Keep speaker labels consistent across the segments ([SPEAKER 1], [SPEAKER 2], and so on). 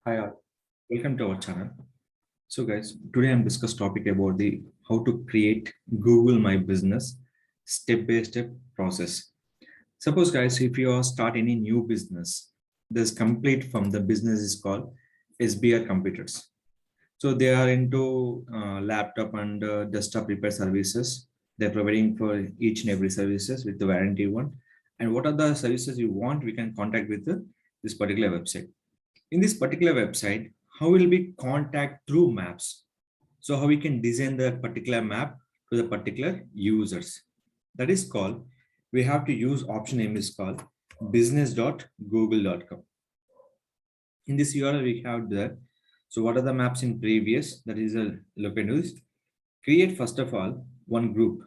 [SPEAKER 1] Hi, all. Welcome to our channel. So, guys, today I'm discuss topic about the how to create Google My Business step-by-step process. Suppose, guys, if you are start any new business, this complete from the business is called SBR Computers. So they are into laptop and desktop repair services. They're providing for each and every services with the warranty one. And what are the services you want? We can contact with this particular website. In this particular website, how will we contact through maps? So how we can design the particular map to the particular users. That is called, we have to use option name is called business.google.com. In this URL, we have that. So what are the maps in previous? That is a look at this. Create first of all one group.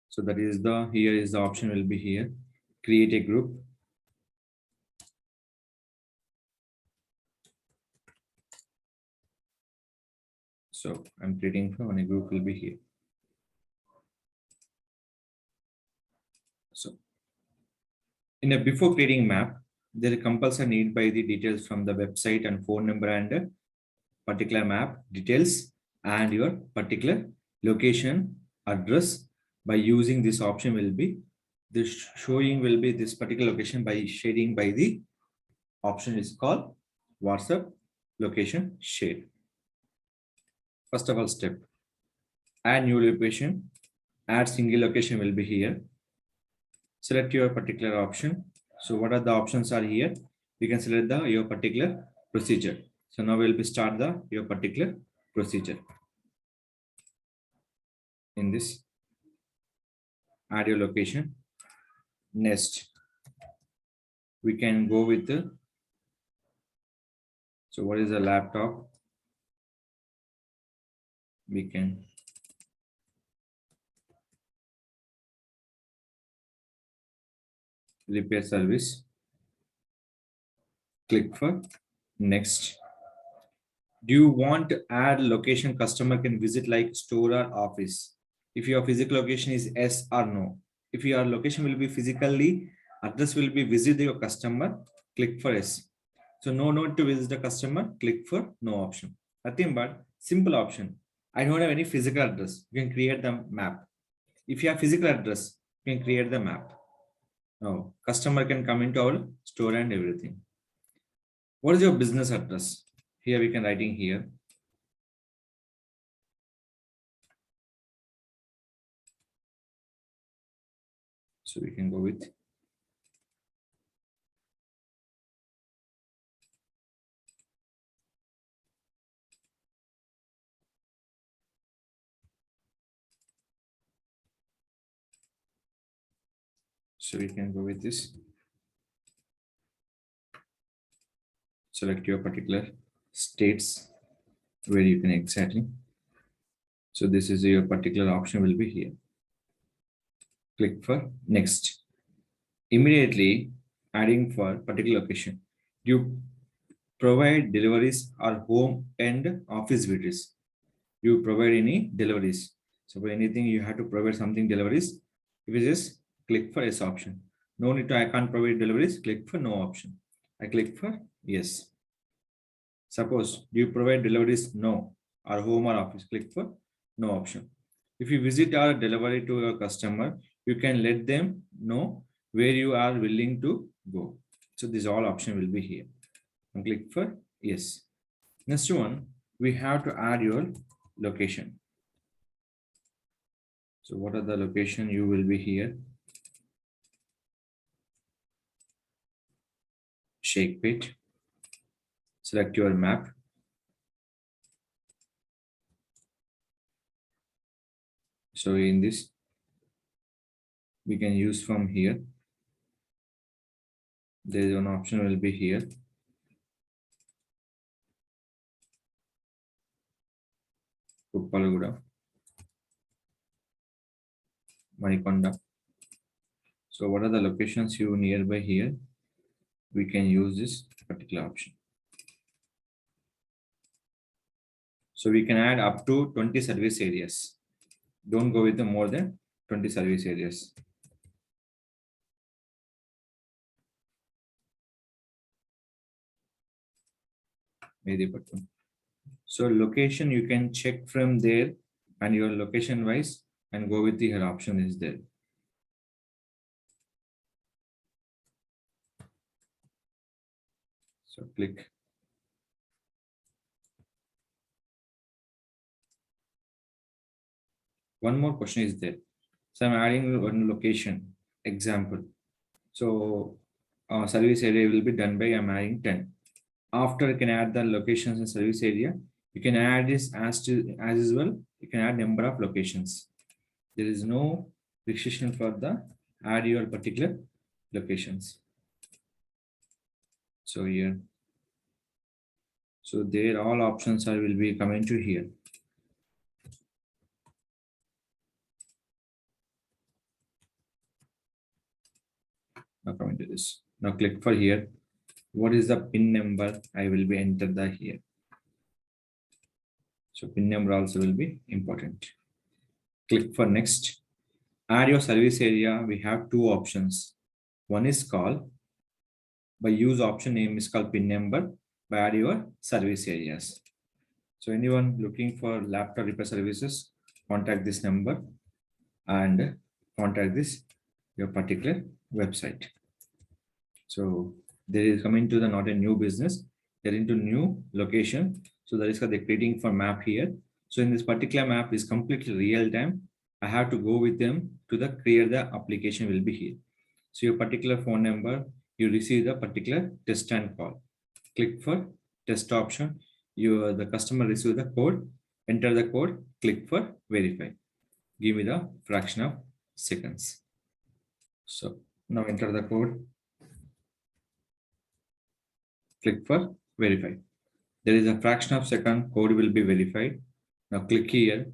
[SPEAKER 1] So that is the here is the option will be here. Create a group. So I'm creating for one group will be here. So in a before creating map, there is compulsory need by the details from the website and phone number and particular map details and your particular location address. By using this option will be this showing will be this particular location by sharing by the option is called WhatsApp location share. First of all step, add new location, add single location will be here. Select your particular option. So what are the options are here? You can select your particular procedure. So now we'll be start your particular procedure. In this, add your location. Next, we can go with the, so what is the laptop? We can repair service. Click for next. Do you want to add location customer can visit like store or office? If your physical location is yes or no. If your location will be physically, address will be visit your customer, click for yes. So no need to visit the customer, click for no option. Nothing but simple option. I don't have any physical address. You can create the map. If you have physical address, you can create the map. Now, customer can come into our store and everything. What is your business address? Here we can writing here. So we can go with this. Select your particular states where you can exactly. So this is your particular option will be here. Click for next. Immediately adding for particular location. You provide deliveries or home and office visits. You provide any deliveries. So for anything you have to provide something deliveries. If you just click for yes option. No need to, I can't provide deliveries, click for no option. I click for yes. Suppose do you provide deliveries? No. Or home or office, click for no option. If you visit or delivery to your customer, you can let them know where you are willing to go. So this all option will be here. And click for yes. Next one, we have to add your location. So what are the location you will be here? Shakepit. Select your map. So in this, we can use from here. There is one option will be here. Kuppalaguda, Manikonda. So what are the locations you nearby here? We can use this particular option. So we can add up to 20 service areas. Don't go with the more than 20 service areas. Medipattam. So location you can check from there and your location wise and go with the her option is there. So click. One more question is there. So I'm adding one location example. So service area will be done by I'm adding 10. After you can add the locations in service area, you can add this as well. You can add number of locations. There is no restriction for the add your particular locations. So here, so there all options are will be coming to here. Now coming to this. Now click for here. What is the PIN number? I will be enter the here. So PIN number also will be important. Click for next. Add your service area. We have two options. One is called by use option name is called PIN number by add your service areas. So anyone looking for laptop repair services, contact this number and contact this your particular website. So there is coming to the not a new business, they're into new location. So that is what they're creating for map here. So in this particular map is completely real time. I have to go with them to the create the application will be here. So your particular phone number, you receive the particular test and call. Click for test option. The customer receive the code, enter the code, click for verify. Give me the fraction of seconds. So now enter the code, click for verify. There is a fraction of second code will be verified. Now click here.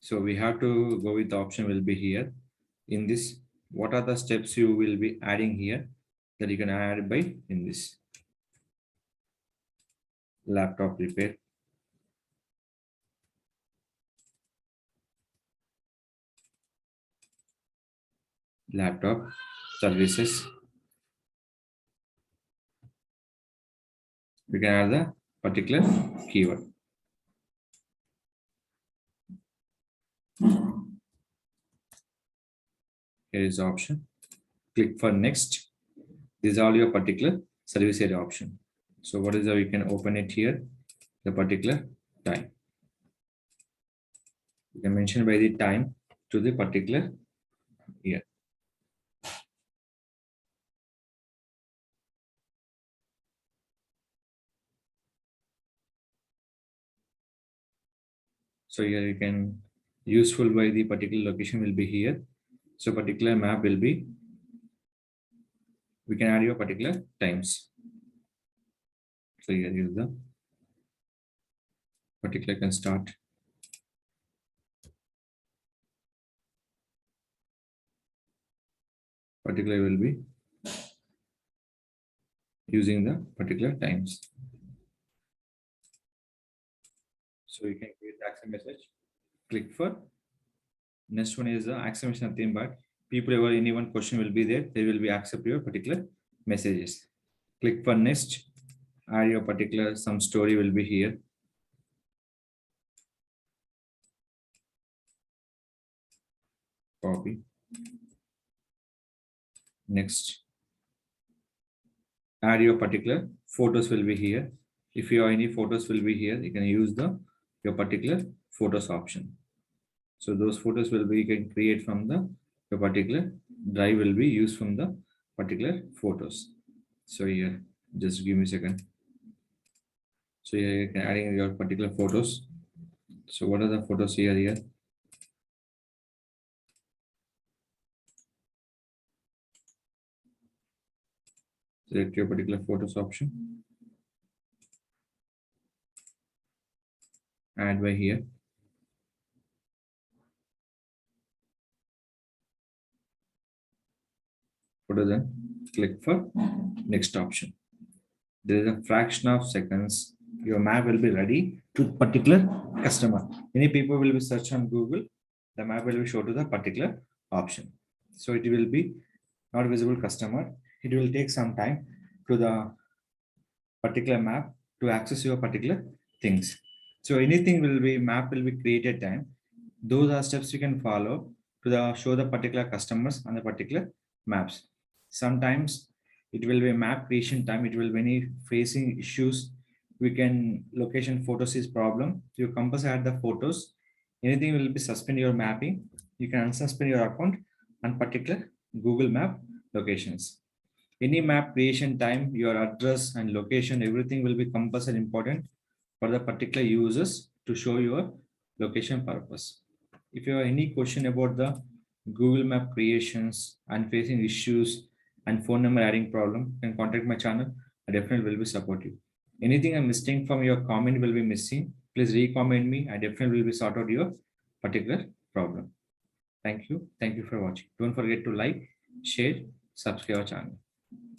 [SPEAKER 1] So we have to go with the option will be here. In this, what are the steps you will be adding here that you can add by in this laptop repair. Laptop services. We can add the particular keyword. Here is the option. Click for next. These are all your particular service area option. So what is the, we can open it here, the particular time. You can mention by the time to the particular year. So here you can useful by the particular location will be here. So particular map will be, we can add your particular times. So here is the particular can start. Particular will be using the particular times. So you can create the access message. Click for next one is the access message nothing but people ever anyone question will be there. They will be accept your particular messages. Click for next. Add your particular some story will be here. Copy. Next. Add your particular photos will be here. If you have any photos will be here, you can use the your particular photos option. So those photos will be you can create from the your particular drive will be used from the particular photos. So here, just give me a second. So here you can adding your particular photos. So what are the photos here? Select your particular photos option. Add by here. Photo then click for next option. There is a fraction of seconds. Your map will be ready to particular customer. Many people will be search on Google. The map will be show to the particular option. So it will be not visible customer. It will take some time to the particular map to access your particular things. So anything will be map will be created time. Those are steps you can follow to show the particular customers on the particular maps. Sometimes it will be map creation time. It will be any facing issues. We can location photos is problem. You compulsory add the photos. Anything will be suspend your mapping. You can unsuspend your account on particular Google Map locations. Any map creation time, your address and location, everything will be compulsory important for the particular users to show your location purpose. If you have any question about the Google Map creations and facing issues and phone number adding problem, you can contact my channel. I definitely will be support you. Anything I'm missing from your comment will be missing. Please re-comment me. I definitely will be sort out your particular problem. Thank you. Thank you for watching. Don't forget to like, share, subscribe our channel.